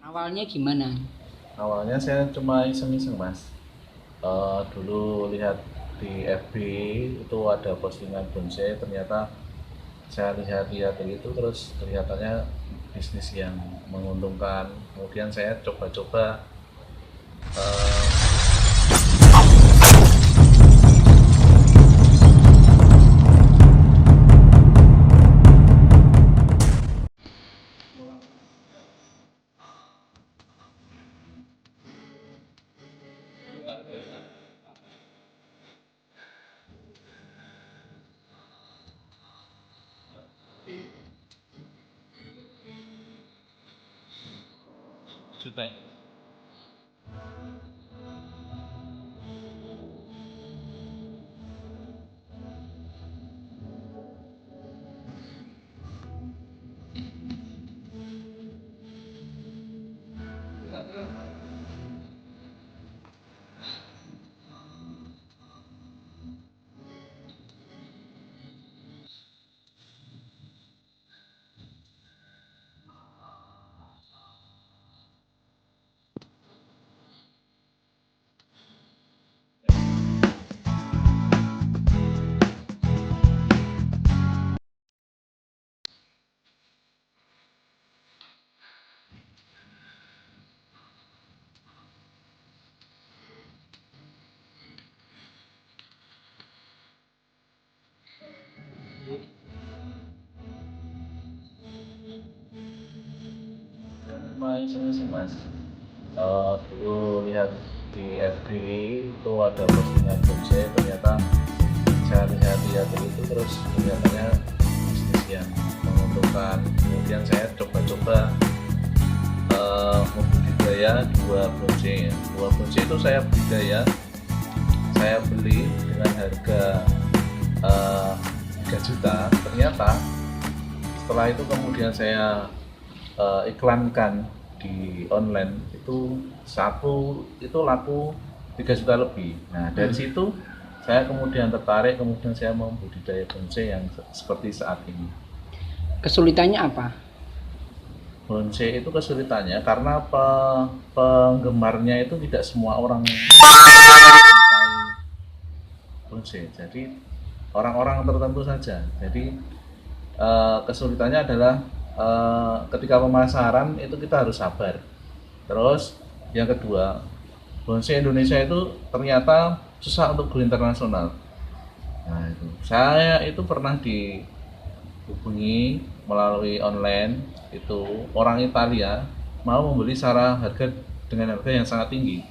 Awalnya gimana? Awalnya saya cuma iseng-iseng mas. Dulu lihat di FB itu ada postingan bonsai, ternyata saya lihat-lihat itu terus kelihatannya bisnis yang menguntungkan. Kemudian saya coba-coba. eh, Juta. Cuma iseng-iseng mas. Dulu lihat di FB itu ada postingan bonsai, ternyata saya lihat-lihat itu terus kelihatannya bisnis yang menguntungkan. Kemudian saya coba-coba membudidaya dua bonsai itu saya budidaya, saya beli dengan harga 3 juta. Ternyata setelah itu kemudian saya iklankan di online, itu satu itu laku 3 juta lebih. Nah dari situ saya kemudian tertarik, kemudian saya membudidaya bonsai yang seperti saat ini. Kesulitannya apa? Bonsai itu kesulitannya karena penggemarnya itu tidak semua orang menyukai bonsai, jadi orang-orang tertentu saja. Jadi kesulitannya adalah ketika pemasaran itu kita harus sabar. Terus yang kedua, bonsai Indonesia itu ternyata susah untuk go internasional. Nah itu saya itu pernah dihubungi melalui online, itu orang Italia mau membeli secara harga dengan harga yang sangat tinggi.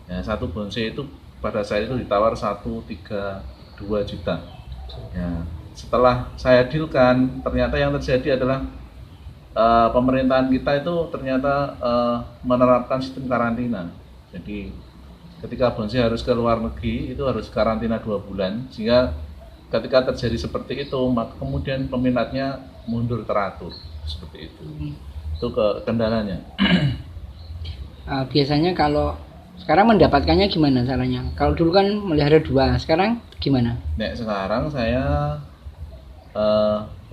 Ya, satu bonsai itu pada saat itu ditawar 1,32 juta. Ya, setelah saya dealkan, ternyata yang terjadi adalah pemerintahan kita itu ternyata menerapkan sistem karantina. Jadi ketika bonsai harus ke luar negeri itu harus karantina 2 bulan, sehingga ketika terjadi seperti itu maka kemudian peminatnya mundur teratur seperti itu. Itu kendalanya. Biasanya kalau sekarang mendapatkannya gimana caranya? Kalau dulu kan melihara 2, sekarang gimana? Nek sekarang saya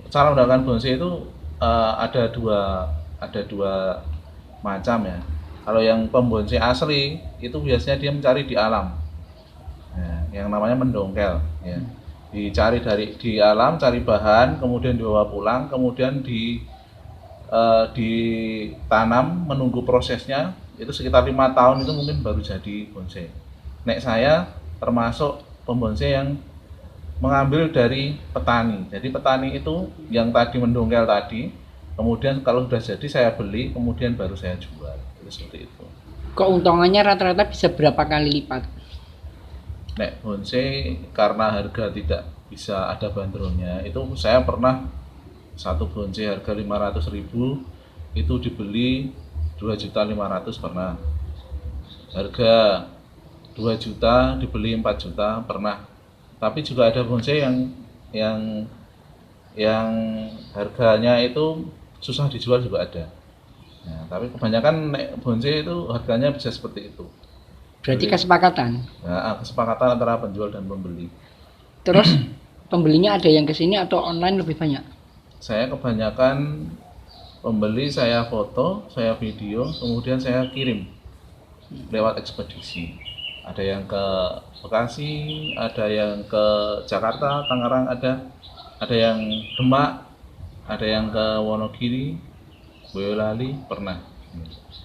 cara mendapatkan bonsai itu ada dua macam ya. Kalau yang pembonsai asli itu biasanya dia mencari di alam, ya, yang namanya mendongkel. Ya. Dicari di alam, cari bahan, kemudian dibawa pulang, kemudian ditanam, menunggu prosesnya. Itu sekitar 5 tahun itu mungkin baru jadi bonsai. Nek saya termasuk pembonsai yang mengambil dari petani. Jadi petani itu yang tadi mendongkel tadi, kemudian kalau sudah jadi saya beli, kemudian baru saya jual. Itu seperti itu. Keuntungannya rata-rata bisa berapa kali lipat? Nek bonsai karena harga tidak bisa ada bandrolnya, itu saya pernah satu bonsai harga 500.000 itu dibeli 2.500.000 pernah. Harga 2 juta dibeli 4 juta pernah. Tapi juga ada bonsai yang yang harganya itu susah dijual juga ada. Nah, tapi kebanyakan bonsai itu harganya bisa seperti itu. Berarti Jadi, kesepakatan. kesepakatan antara penjual dan pembeli. Terus pembelinya ada yang kesini atau online lebih banyak? Saya kebanyakan pembeli, saya foto, saya video, kemudian saya kirim lewat ekspedisi. Ada yang ke Bekasi, ada yang ke Jakarta, Tangerang, ada yang Demak, ada yang ke Wonogiri, Boyolali, pernah.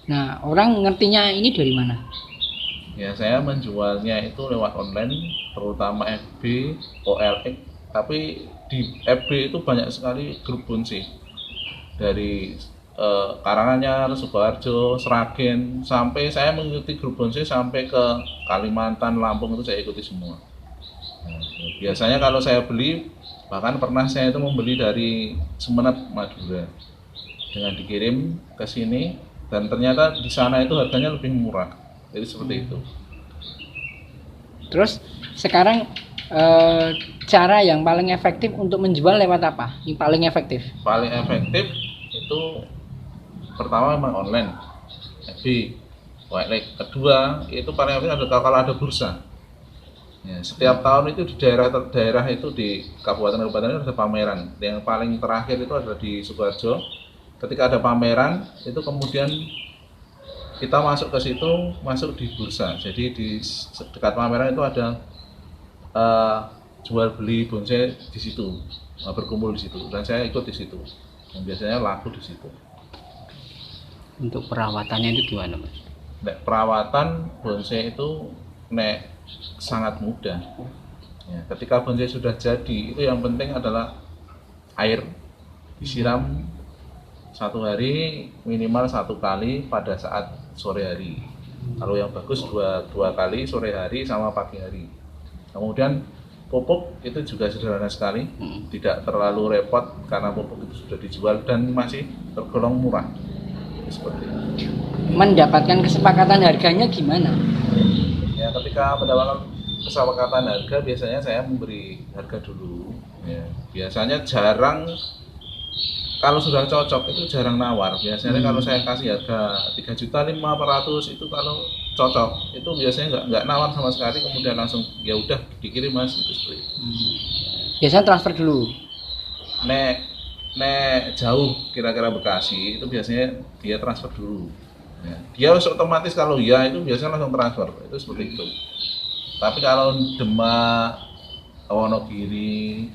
Nah, orang ngertinya ini dari mana? Ya, saya menjualnya itu lewat online, terutama FB, OLX, tapi di FB itu banyak sekali grup bonsai dari Karanganyar, Sukoharjo, Sragen, sampai saya mengikuti grup bonsai sampai ke Kalimantan, Lampung itu saya ikuti semua. Nah, biasanya kalau saya beli, bahkan pernah saya itu membeli dari Sumeneb, Madura, dengan dikirim ke sini, dan ternyata di sana itu harganya lebih murah. Jadi seperti itu. Terus sekarang cara yang paling efektif untuk menjual lewat apa? Yang paling efektif? Paling efektif itu pertama memang online, FB, OLX. Kedua itu paling efektif adalah kalau ada bursa. Ya, setiap tahun itu di daerah itu di kabupaten-kabupaten itu ada pameran. Yang paling terakhir itu adalah di Sukoharjo. Ketika ada pameran itu kemudian kita masuk ke situ, masuk di bursa. Jadi di dekat pameran itu ada jual beli bonsai di situ, berkumpul di situ. Dan saya ikut di situ. Dan biasanya laku di situ. Untuk perawatannya itu gimana, Mas? Perawatan bonsai itu sangat mudah. Ya, ketika bonsai sudah jadi, itu yang penting adalah air, disiram 1 hari minimal 1 kali pada saat sore hari. Kalau yang bagus dua kali, sore hari sama pagi hari. Kemudian pupuk itu juga sederhana sekali, tidak terlalu repot karena pupuk itu sudah dijual dan masih tergolong murah. Seperti itu. Mendapatkan kesepakatan harganya gimana? Ya, ketika mendapatkan kesepakatan harga biasanya saya memberi harga dulu. Ya, biasanya jarang. Kalau sudah cocok itu jarang nawar. Biasanya kalau saya kasih harga 3.500.000 itu kalau cocok itu biasanya nggak nawar sama sekali, kemudian langsung ya udah dikirim Mas itu seperti itu. Biasanya transfer dulu. Nek jauh kira-kira Bekasi itu biasanya dia transfer dulu. Ya, dia otomatis kalau ya itu biasanya langsung transfer itu seperti itu. Tapi kalau Demak, Wonogiri,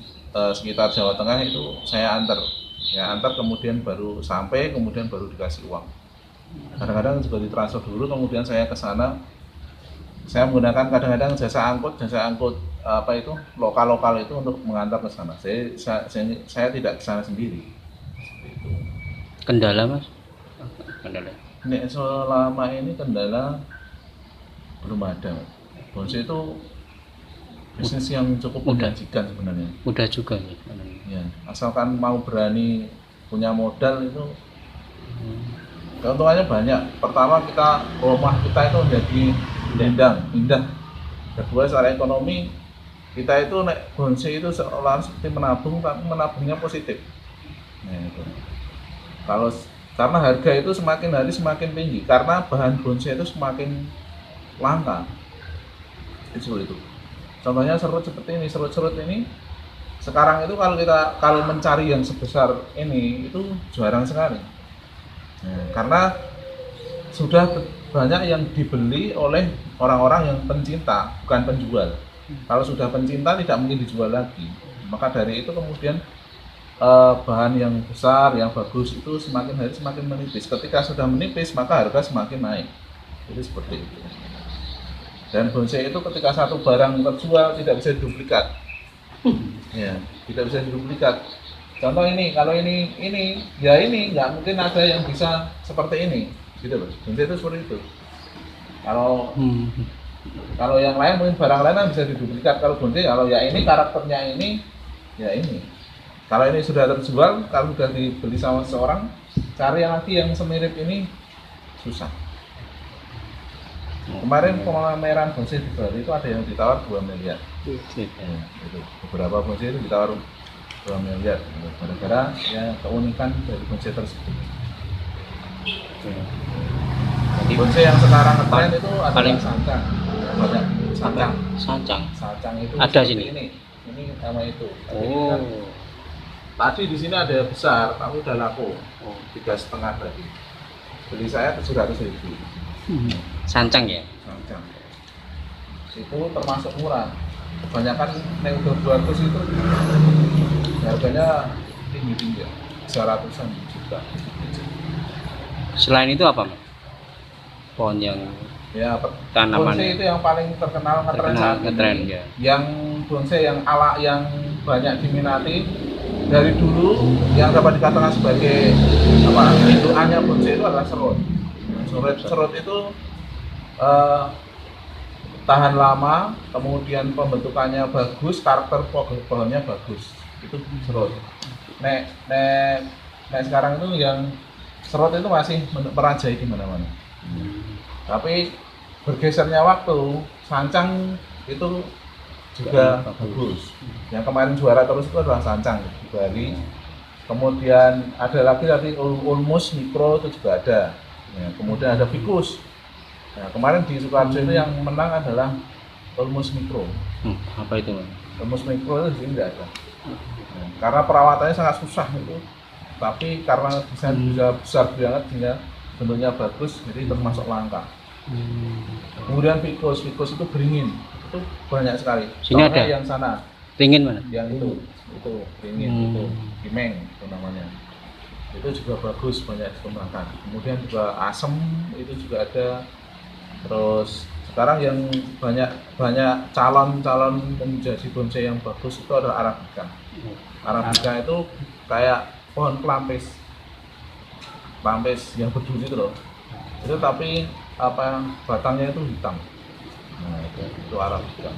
sekitar Jawa Tengah itu saya antar. Ya, antar kemudian baru sampai, kemudian baru dikasih uang. Kadang-kadang juga ditransfer dulu, kemudian saya ke sana. Saya menggunakan kadang-kadang jasa angkut apa itu lokal itu untuk mengantar ke sana. Saya tidak ke sana sendiri. Itu. Kendala, Mas? Kendala. Nek selama ini kendala belum ada. Bonsai itu bisnis yang cukup menjanjikan sebenarnya. Mudah juga nih. Ya, asalkan mau berani punya modal itu keuntungannya banyak. Pertama rumah kita itu menjadi indah. Kedua secara ekonomi kita itu naik bonsai itu seolah seperti menabung, tapi menabungnya positif. Nah, itu. Karena harga itu semakin hari semakin tinggi karena bahan bonsai itu semakin langka. Itu. Contohnya serut ini sekarang itu kalau mencari yang sebesar ini itu jarang sekali. Nah, karena sudah banyak yang dibeli oleh orang-orang yang pencinta, bukan penjual. Kalau sudah pencinta tidak mungkin dijual lagi. Maka dari itu kemudian bahan yang besar, yang bagus itu semakin hari semakin menipis. Ketika sudah menipis maka harga semakin naik. Jadi seperti itu. Dan bonsai itu ketika satu barang terjual tidak bisa diduplikat. Ya, tidak bisa diduplikat. Contoh ini, kalau ini nggak mungkin ada yang bisa seperti ini, gitu loh. Bonsai itu seperti itu. Kalau yang lain mungkin barang lain bisa diduplikat. Kalau bonsai, kalau ya ini karakternya ini, ya ini. Kalau ini sudah terjual, kalau sudah dibeli sama seseorang, cari lagi yang semirip ini susah. Kemarin pameran bonsai di Bali itu ada yang ditawar 2 miliar. Sip. Ya, itu beberapa bonsai itu ditawar 2 miliar gara-gara ya keunikan dari bonsai tersebut. Jadi Bonsai yang sekarang ngetren itu adalah paling sancang. Banyak sancang. sancang. Sancang itu Ada seperti sini? Ini sama itu. Oh. Tadi di sini ada yang besar, tapi udah laku. Oh. 3,5 tadi. Beli saya 700.000. Sancang ya. Sancang. Itu termasuk murah. Kebanyakan yang udah 200 itu harganya tinggi-tinggi, 200-an juta. Selain itu apa, Mas? Pohon yang Ya, tanaman bonsai ya? itu yang paling terkenal ngetren saat ini. ngetren ya. Yang bonsai yang ala yang banyak diminati dari dulu yang dapat dikatakan sebagai apa indukannya bonsai itu adalah serut. Serut itu tahan lama, kemudian pembentukannya bagus, karakter pohonnya bagus. Itu serut. Nek sekarang itu yang serut itu masih merajai di mana-mana. Tapi bergesernya waktu, sancang itu juga bagus. Yang kemarin juara terus itu adalah sancang di Bali. Kemudian ada lagi ulmus mikro itu juga ada. Ya, kemudian ada ficus. Nah, kemarin di Sukoharjo itu yang menang adalah ulmus mikro. Apa itu, Mas? Ulmus mikro itu di sini tidak ada. Nah, karena perawatannya sangat susah itu. Tapi karena bisa besar banget sehingga bentuknya bagus, jadi termasuk langka. Kemudian ficus itu beringin, itu banyak sekali. Sini Contohnya ada? yang sana, Ringin mana? yang itu beringin, itu kimeng itu namanya. Itu juga bagus, banyak dikembangkan. Kemudian juga asem itu juga ada. Terus sekarang yang banyak calon menjadi bonsai yang bagus itu adalah arabica. Arabica itu kayak pohon pelampis yang berduri itu loh. Itu tapi batangnya itu hitam. Nah itu arabica.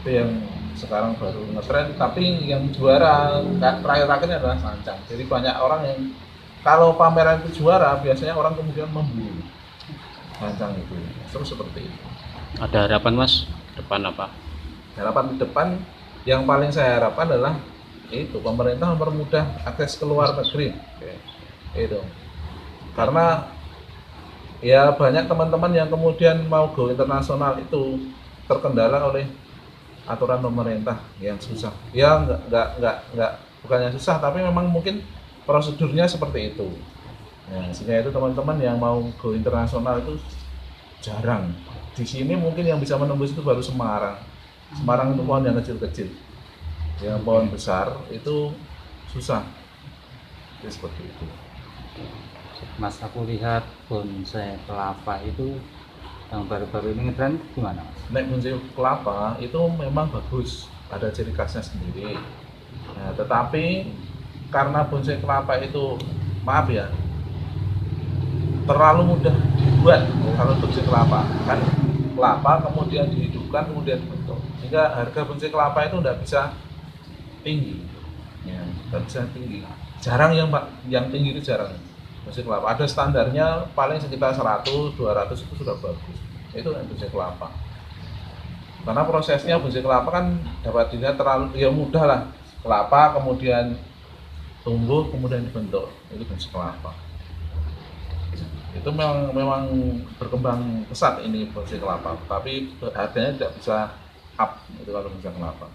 Itu yang sekarang baru ngetren, tapi yang juara terakhir adalah sancang. Jadi banyak orang yang kalau pameran itu juara biasanya orang kemudian membeli sancang itu. Terus seperti itu. Ada harapan, Mas? Depan apa? Harapan di depan yang paling saya harapkan adalah itu pemerintah mempermudah akses ke luar negeri. Itu karena ya banyak teman-teman yang kemudian mau go internasional itu terkendala oleh aturan pemerintah yang susah. Ya enggak bukannya susah, tapi memang mungkin prosedurnya seperti itu. Ya, sehingga itu teman-teman yang mau go internasional itu jarang. Di sini mungkin yang bisa menembus itu baru Semarang. Semarang itu pohon yang kecil-kecil. Yang pohon besar itu susah. Jadi seperti itu. Mas, aku lihat bonsai kelapa itu yang baru-baru ini ngetren gimana, Mas? Nek bonsai kelapa itu memang bagus, ada ciri khasnya sendiri. Nah, tetapi karena bonsai kelapa itu maaf ya, terlalu mudah dibuat kalau bonsai kelapa. Kan kelapa kemudian dihidupkan kemudian dibentuk, sehingga harga bonsai kelapa itu tidak bisa tinggi. Ya, tidak bisa tinggi. Jarang yang tinggi itu jarang. Bonsai kelapa ada standarnya paling sekitar 100-200 itu sudah bagus. Itu kan bonsai kelapa. Karena prosesnya bonsai kelapa kan dapat dilihat terlalu ya mudah lah. Kelapa kemudian tumbuh kemudian dibentuk. Itu bonsai kelapa. Itu memang berkembang pesat ini bonsai kelapa, tapi harganya tidak bisa up itu kalau bonsai kelapa.